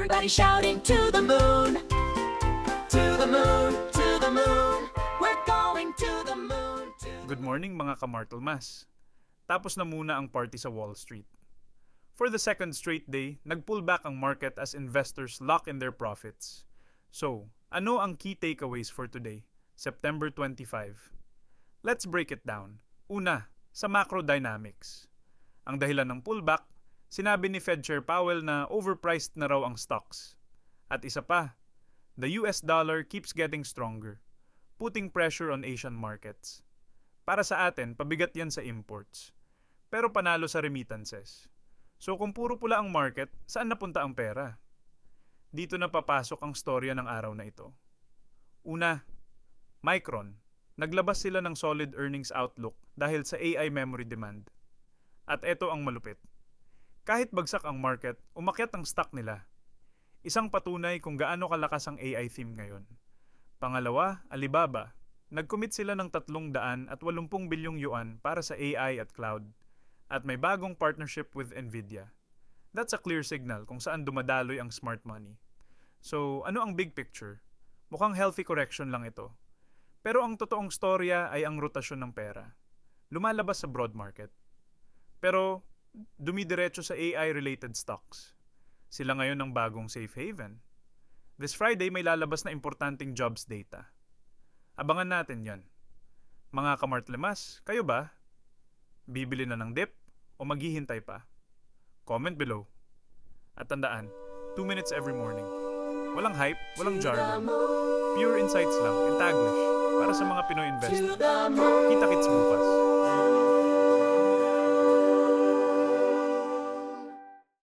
Everybody shouting to the moon. To the moon, to the moon. We're going to the moon. Good morning mga kamartelmas. Tapos na muna ang party sa Wall Street. For the second straight day, nag-pull back ang market as investors lock in their profits. So, ano ang key takeaways for today, September 25? Let's break it down. Una, sa macro dynamics. Ang dahilan ng pullback, sinabi ni Fed Chair Powell na overpriced na raw ang stocks. At isa pa, the US dollar keeps getting stronger, putting pressure on Asian markets. Para sa atin, pabigat yan sa imports. Pero panalo sa remittances. So kung puro pula ang market, saan napunta ang pera? Dito na papasok ang storya ng araw na ito. Una, Micron. Naglabas sila ng solid earnings outlook dahil sa AI memory demand. At ito ang malupit. Kahit bagsak ang market, umakyat ang stock nila. Isang patunay kung gaano kalakas ang AI theme ngayon. Pangalawa, Alibaba. Nag-commit sila ng 380 bilyong yuan para sa AI at cloud. At may bagong partnership with Nvidia. That's a clear signal kung saan dumadaloy ang smart money. So, ano ang big picture? Mukhang healthy correction lang ito. Pero ang totoong storya ay ang rotasyon ng pera. Lumalabas sa broad market. Pero, dumidiretso sa AI-related stocks. Sila ngayon ang bagong safe haven. This Friday may lalabas na importanteng jobs data. Abangan natin yan. Mga kamartlemas, kayo ba? Bibili na ng dip o maghihintay pa? Comment below. At tandaan, 2 minutes every morning. Walang hype, walang jargon. Pure insights lang in Taglish para sa mga Pinoy investors. Kita-kits bukas.